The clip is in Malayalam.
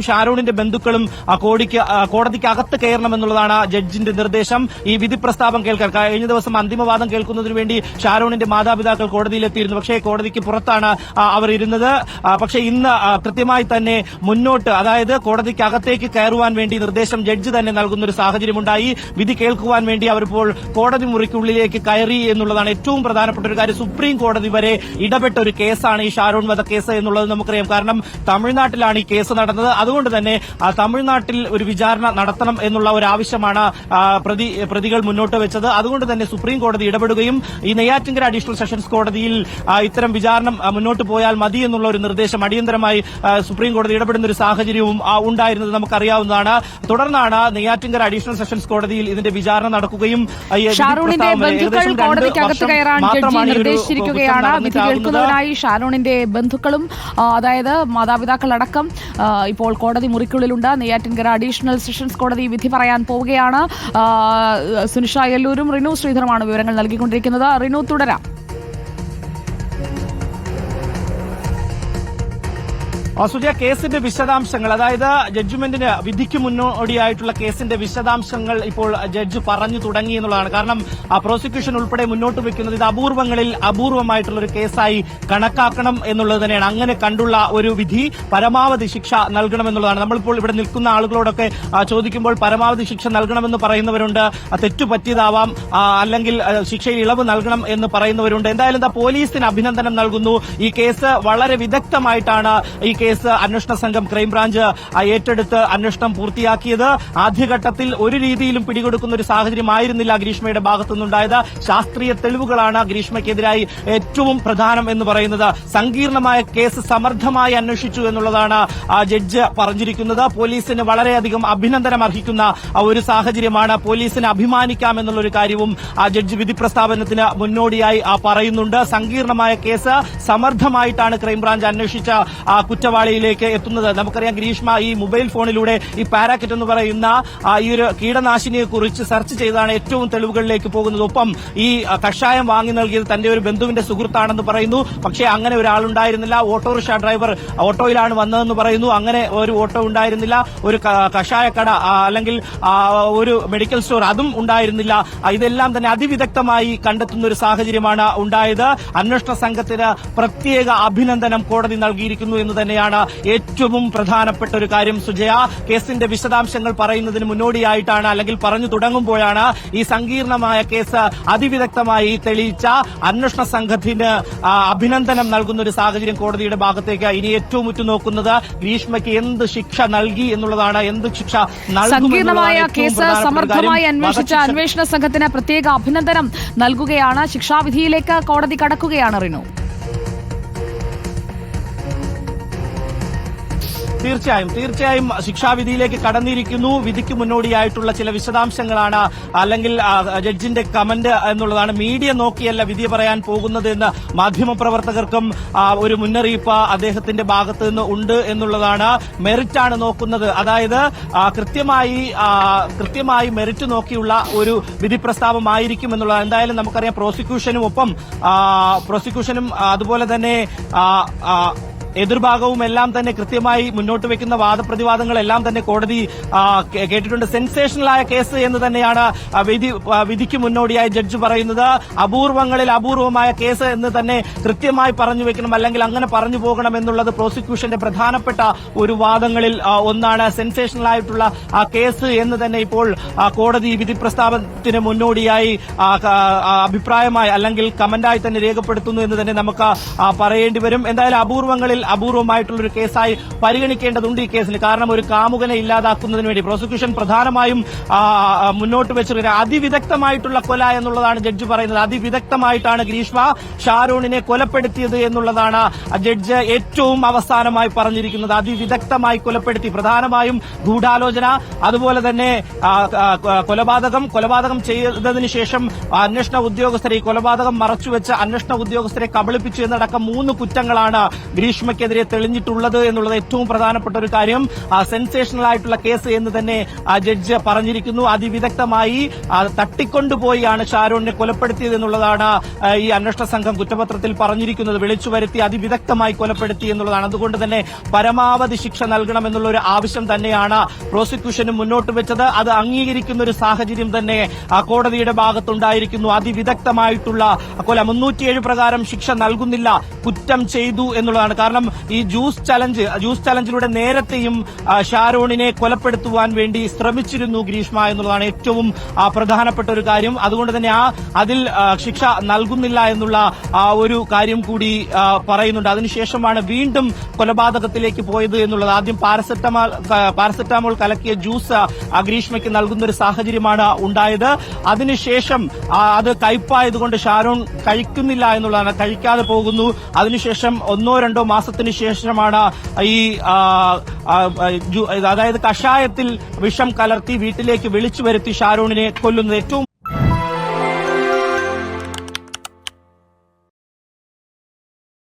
ഷാരോണിന്റെ ബന്ധുക്കളും കോടതിക്ക് അകത്ത് കയറണമെന്നുള്ളതാണ് ജഡ്ജിന്റെ നിർദ്ദേശം. ഈ വിധി പ്രസ്താവം കേൾക്കാൻ കഴിഞ്ഞ ദിവസം അന്തിമവാദം കേൾക്കുന്നതിന് വേണ്ടി ഷാരോണിന്റെ മാതാപിതാക്കൾ കോടതിയിലെത്തിയിരുന്നു. പക്ഷേ കോടതിക്ക് പുറത്താണ് അവർ ഇരുന്നത്. പക്ഷേ ഇന്ന് കൃത്യമായി തന്നെ മുന്നോട്ട്, അതായത് കോടതിക്ക് അകത്തേക്ക് കയറുവാൻ വേണ്ടി നിർദ്ദേശം ജഡ്ജി തന്നെ നൽകുന്ന ഒരു സാഹചര്യമുണ്ടായി. വിധി കേൾക്കുവാൻ വേണ്ടി അവരിപ്പോൾ കോടതി മുറിക്കുള്ളിലേക്ക് കയറി എന്നുള്ളതാണ് ഏറ്റവും പ്രധാനപ്പെട്ട ഒരു കാര്യം. സുപ്രീം കോടതി വരെ ഇടപെട്ട ഒരു കേസാണ് ഈ ഷാരോൺ വധക്കേസ് എന്നുള്ളത് നമുക്കറിയാം. കാരണം തമിഴ്നാട്ടിലാണ് ഈ കേസ് നടന്നത്. അതുകൊണ്ട് തന്നെ തമിഴ്നാട്ടിൽ ഒരു വിചാരണ നടത്തണം എന്നുള്ള ഒരു ആവശ്യമാണ് പ്രതികൾ മുന്നോട്ട് വെച്ചത്. അതുകൊണ്ട് തന്നെ സുപ്രീം കോടതി ഇടപെടുകയും ഈ നെയ്യാറ്റിൻകര അഡീഷണൽ സെഷൻസ് കോടതിയിൽ ഇത്തരം വിചാരണ മുന്നോട്ട് പോയാൽ മതി എന്നുള്ള ഒരു നിർദ്ദേശം അടിയന്തരമായി സുപ്രീം കോടതി ഇടപെടുന്ന ഒരു സാഹചര്യവും ഉണ്ടായിരുന്നത് നമുക്കറിയാവുന്നതാണ്. തുടർന്നാണ് നെയ്യാറ്റിൻകര അഡീഷണൽ സെഷൻസ് കോടതിയിൽ ഇതിന്റെ വിചാരണ നടക്കുകയും ഷാരോണിന്റെ ബന്ധുക്കൾ കോടതിക്കകത്ത് കയറാൻ ജഡ്ജി നിർദ്ദേശിച്ചിരിക്കുകയാണ്. വിധി കേൾക്കുന്നതിനായി ഷാരോണിന്റെ ബന്ധുക്കളും അതായത് മാതാപിതാക്കളടക്കം ഇപ്പോൾ കോടതി മുറിക്കുള്ളിലുണ്ട്. നെയ്യാറ്റിൻകര അഡീഷണൽ സെഷൻസ് കോടതി വിധി പറയാൻ പോവുകയാണ്. സുനിഷ യെല്ലൂരും റിനു ശ്രീധറുമാണ് വിവരങ്ങൾ നൽകിക്കൊണ്ടിരിക്കുന്നത്. റിനു, തുടരാം. സുജയ, കേസിന്റെ വിശദാംശങ്ങൾ, അതായത് ജഡ്ജ്മെന്റിന് വിധിക്ക് മുന്നോടിയായിട്ടുള്ള കേസിന്റെ വിശദാംശങ്ങൾ ഇപ്പോൾ ജഡ്ജ് പറഞ്ഞു തുടങ്ങി എന്നുള്ളതാണ്. കാരണം പ്രോസിക്യൂഷൻ ഉൾപ്പെടെ മുന്നോട്ട് വെക്കുന്നത് ഇത് അപൂർവങ്ങളിൽ അപൂർവമായിട്ടുള്ള ഒരു കേസായി കണക്കാക്കണം എന്നുള്ളത് തന്നെയാണ്. അങ്ങനെ കണ്ടുള്ള ഒരു വിധി പരമാവധി ശിക്ഷ നൽകണമെന്നുള്ളതാണ്. നമ്മളിപ്പോൾ ഇവിടെ നിൽക്കുന്ന ആളുകളോടൊക്കെ ചോദിക്കുമ്പോൾ പരമാവധി ശിക്ഷ നൽകണമെന്ന് പറയുന്നവരുണ്ട്, തെറ്റുപറ്റിയതാവാം, അല്ലെങ്കിൽ ശിക്ഷയിൽ ഇളവ് നൽകണം എന്ന് പറയുന്നവരുണ്ട്. എന്തായാലും പോലീസിന് അഭിനന്ദനം നൽകുന്നു. ഈ കേസ് വളരെ വിദഗ്ധമായിട്ടാണ് ഈ കേസ് അന്വേഷണ സംഘം ക്രൈംബ്രാഞ്ച് ഏറ്റെടുത്ത് അന്വേഷണം പൂർത്തിയാക്കിയത്. ആദ്യഘട്ടത്തിൽ ഒരു രീതിയിലും പിടികൊടുക്കുന്ന ഒരു സാഹചര്യമായിരുന്നില്ല ഗ്രീഷ്മയുടെ ഭാഗത്തുനിന്നുണ്ടായത്. ശാസ്ത്രീയ തെളിവുകളാണ് ഗ്രീഷ്മയ്ക്കെതിരായി ഏറ്റവും പ്രധാനം എന്ന് പറയുന്നത്. സങ്കീർണമായ കേസ് സമർത്ഥമായി അന്വേഷിച്ചു എന്നുള്ളതാണ് ജഡ്ജ് പറഞ്ഞിരിക്കുന്നത്. പോലീസിന് വളരെയധികം അഭിനന്ദനം അർഹിക്കുന്ന ഒരു സാഹചര്യമാണ്. പോലീസിന് അഭിമാനിക്കാമെന്നുള്ള ഒരു കാര്യവും ജഡ്ജ് വിധി പ്രസ്താവനത്തിന് മുന്നോടിയായി പറയുന്നുണ്ട്. സങ്കീർണമായ കേസ് സമർത്ഥമായിട്ടാണ് ക്രൈംബ്രാഞ്ച് അന്വേഷിച്ച കുറ്റവാളിയിലേക്ക് എത്തുന്നത്. നമുക്കറിയാം, ഗ്രീഷ്മ ഈ മൊബൈൽ ഫോണിലൂടെ ഈ പാരാക്കറ്റ് എന്ന് പറയുന്ന ഈ ഒരു കീടനാശിനിയെ കുറിച്ച് സെർച്ച് ചെയ്താണ് ഏറ്റവും തെളിവുകളിലേക്ക് പോകുന്നത്. ഒപ്പം ഈ കഷായം വാങ്ങി നൽകിയത് തന്റെ ഒരു ബന്ധുവിന്റെ സുഹൃത്താണെന്ന് പറയുന്നു. പക്ഷേ അങ്ങനെ ഒരാളുണ്ടായിരുന്നില്ല. ഓട്ടോറിക്ഷ ഡ്രൈവർ ഓട്ടോയിലാണ് വന്നതെന്ന് പറയുന്നു. അങ്ങനെ ഒരു ഓട്ടോ ഉണ്ടായിരുന്നില്ല. ഒരു കഷായക്കട അല്ലെങ്കിൽ ഒരു മെഡിക്കൽ സ്റ്റോർ അതും ഉണ്ടായിരുന്നില്ല. ഇതെല്ലാം തന്നെ അതിവിദഗ്ധമായി കണ്ടെത്തുന്ന ഒരു സാഹചര്യമാണ് ഉണ്ടായത്. അന്വേഷണ സംഘത്തിന് പ്രത്യേക അഭിനന്ദനം കോടതി നൽകിയിരിക്കുന്നു എന്ന് തന്നെയാണ് ഏറ്റവും പ്രധാനപ്പെട്ട ഒരു കാര്യം. സുജയ, കേസിന്റെ വിശദാംശങ്ങൾ പറയുന്നതിന് മുന്നോടിയായിട്ടാണ്, അല്ലെങ്കിൽ പറഞ്ഞു തുടങ്ങുമ്പോഴാണ് ഈ സങ്കീർണമായ കേസ് അതിവിദഗ്ധമായി തെളിയിച്ച അന്വേഷണ സംഘത്തിന് അഭിനന്ദനം നൽകുന്ന ഒരു സാഹചര്യം കോടതിയുടെ ഭാഗത്തേക്ക് ഇനി ഏറ്റവും ഉറ്റുനോക്കുന്നത് ഗ്രീഷ്മയ്ക്ക് എന്ത് ശിക്ഷ നൽകി എന്നുള്ളതാണ്. എന്ത് ശിക്ഷ സങ്കീർണമായ കേസ് സമർത്ഥമായി അന്വേഷിച്ച അന്വേഷണ സംഘത്തിന് പ്രത്യേക അഭിനന്ദനം നൽകുകയാണ്. ശിക്ഷാവിധിയിലേക്ക് കോടതി കടക്കുകയാണ്. റിനു, തീർച്ചയായും ശിക്ഷാവിധിയിലേക്ക് കടന്നിരിക്കുന്നു. വിധിക്ക് മുന്നോടിയായിട്ടുള്ള ചില വിശദാംശങ്ങളാണ്, അല്ലെങ്കിൽ ജഡ്ജിന്റെ കമന്റ് എന്നുള്ളതാണ്. മീഡിയ നോക്കിയല്ല വിധി പറയാൻ പോകുന്നത് എന്ന് മാധ്യമപ്രവർത്തകർക്കും ഒരു മുന്നറിയിപ്പ് അദ്ദേഹത്തിന്റെ ഭാഗത്ത് നിന്ന് ഉണ്ട് എന്നുള്ളതാണ്. മെറിറ്റാണ് നോക്കുന്നത്. അതായത് കൃത്യമായി മെറിറ്റ് നോക്കിയുള്ള ഒരു വിധി പ്രസ്താവമായിരിക്കും എന്നുള്ളത്. എന്തായാലും നമുക്കറിയാം, പ്രോസിക്യൂഷനും അതുപോലെ തന്നെ എതിർഭാഗവും എല്ലാം തന്നെ കൃത്യമായി മുന്നോട്ട് വെക്കുന്ന വാദപ്രതിവാദങ്ങളെല്ലാം തന്നെ കോടതി കേട്ടിട്ടുണ്ട്. സെൻസേഷണലായ കേസ് എന്ന് തന്നെയാണ് വിധിക്ക് മുന്നോടിയായി ജഡ്ജ് പറയുന്നത്. അപൂർവങ്ങളിൽ അപൂർവമായ കേസ് എന്ന് തന്നെ കൃത്യമായി പറഞ്ഞു വെക്കണം, അല്ലെങ്കിൽ അങ്ങനെ പറഞ്ഞു പോകണം എന്നുള്ളത് പ്രോസിക്യൂഷന്റെ പ്രധാനപ്പെട്ട ഒരു വാദങ്ങളിൽ ഒന്നാണ്. സെൻസേഷണലായിട്ടുള്ള കേസ് എന്ന് തന്നെ ഇപ്പോൾ കോടതി വിധി പ്രസ്താവനത്തിന് മുന്നോടിയായി അഭിപ്രായമായി അല്ലെങ്കിൽ കമന്റായി തന്നെ രേഖപ്പെടുത്തുന്നു എന്ന് തന്നെ നമുക്ക് പറയേണ്ടി വരും. എന്തായാലും അപൂർവങ്ങളിൽ അപൂർവമായിട്ടുള്ളൊരു കേസായി പരിഗണിക്കേണ്ടതുണ്ട് ഈ കേസിന്. കാരണം ഒരു കാമുകനെ ഇല്ലാതാക്കുന്നതിന് വേണ്ടി പ്രോസിക്യൂഷൻ പ്രധാനമായും മുന്നോട്ട് വെച്ചിരിക്കുന്നത് അതിവിദഗ്ധമായിട്ടുള്ള കൊല എന്നുള്ളതാണ് ജഡ്ജ് പറയുന്നത്. അതിവിദഗ്ധമായിട്ടാണ് ഗ്രീഷ്മ ഷാരോണിനെ കൊലപ്പെടുത്തിയത് എന്നുള്ളതാണ് ജഡ്ജ് ഏറ്റവും അവസാനമായി പറഞ്ഞിരിക്കുന്നത്. അതിവിദഗ്ധമായി കൊലപ്പെടുത്തി, പ്രധാനമായും ഗൂഢാലോചന, അതുപോലെ തന്നെ കൊലപാതകം ചെയ്തതിനു ശേഷം അന്വേഷണ ഉദ്യോഗസ്ഥരെ ഈ കൊലപാതകം മറച്ചുവെച്ച് അന്വേഷണ ഉദ്യോഗസ്ഥരെ കബളിപ്പിച്ചു എന്നടക്കം 3 കുറ്റങ്ങളാണ് ഗ്രീഷ്മ ഗ്രീഷ്മയ്ക്കെതിരെ തെളിഞ്ഞിട്ടുള്ളത് എന്നുള്ളത് ഏറ്റവും പ്രധാനപ്പെട്ട ഒരു കാര്യം. സെൻസേഷണൽ ആയിട്ടുള്ള കേസ് എന്ന് തന്നെ ജഡ്ജ് പറഞ്ഞിരിക്കുന്നു. അതിവിദഗ്ധമായി തട്ടിക്കൊണ്ടുപോയാണ് ഷാരോണിനെ കൊലപ്പെടുത്തിയത് എന്നുള്ളതാണ് ഈ അന്വേഷണ സംഘം കുറ്റപത്രത്തിൽ പറഞ്ഞിരിക്കുന്നത്. വിളിച്ചു വരുത്തി അതിവിദഗ്ധമായി കൊലപ്പെടുത്തി എന്നുള്ളതാണ്. അതുകൊണ്ട് തന്നെ പരമാവധി ശിക്ഷ നൽകണമെന്നുള്ള ഒരു ആവശ്യം തന്നെയാണ് പ്രോസിക്യൂഷനും മുന്നോട്ട് വെച്ചത്. അത് അംഗീകരിക്കുന്ന ഒരു സാഹചര്യം തന്നെ കോടതിയുടെ ഭാഗത്തുണ്ടായിരിക്കുന്നു. അതിവിദഗ്ധമായിട്ടുള്ള കൊല 307 പ്രകാരം ശിക്ഷ നൽകുന്നില്ല, കുറ്റം ചെയ്തു എന്നുള്ളതാണ്. കാരണം ഈ ജ്യൂസ് ചലഞ്ചിലൂടെ നേരത്തെയും ഷാരോണിനെ കൊലപ്പെടുത്തുവാൻ വേണ്ടി ശ്രമിച്ചിരുന്നു ഗ്രീഷ്മ എന്നുള്ളതാണ് ഏറ്റവും പ്രധാനപ്പെട്ട ഒരു കാര്യം. അതുകൊണ്ട് തന്നെ അതിൽ ശിക്ഷ നൽകുന്നില്ല എന്നുള്ള ഒരു കാര്യം കൂടി പറയുന്നുണ്ട്. അതിനുശേഷമാണ് വീണ്ടും കൊലപാതകത്തിലേക്ക് പോയത് എന്നുള്ളത്. ആദ്യം പാരസെറ്റമോൾ കലക്കിയ ജ്യൂസ് ഗ്രീഷ്മയ്ക്ക് നൽകുന്ന ഒരു സാഹചര്യമാണ് ഉണ്ടായത്. അതിനുശേഷം അത് കയ്പായതുകൊണ്ട് ഷാരോൺ കഴിക്കുന്നില്ല എന്നുള്ളതാണ്, കഴിക്കാതെ പോകുന്നു. അതിനുശേഷം 1-2 മാസത്തിന് ശേഷമാണ് ഈ അതായത് കഷായത്തിൽ വിഷം കലർത്തി വീട്ടിലേക്ക് വിളിച്ചു വരുത്തി ഷാരോണിനെ കൊല്ലുന്നത്. ഏറ്റവും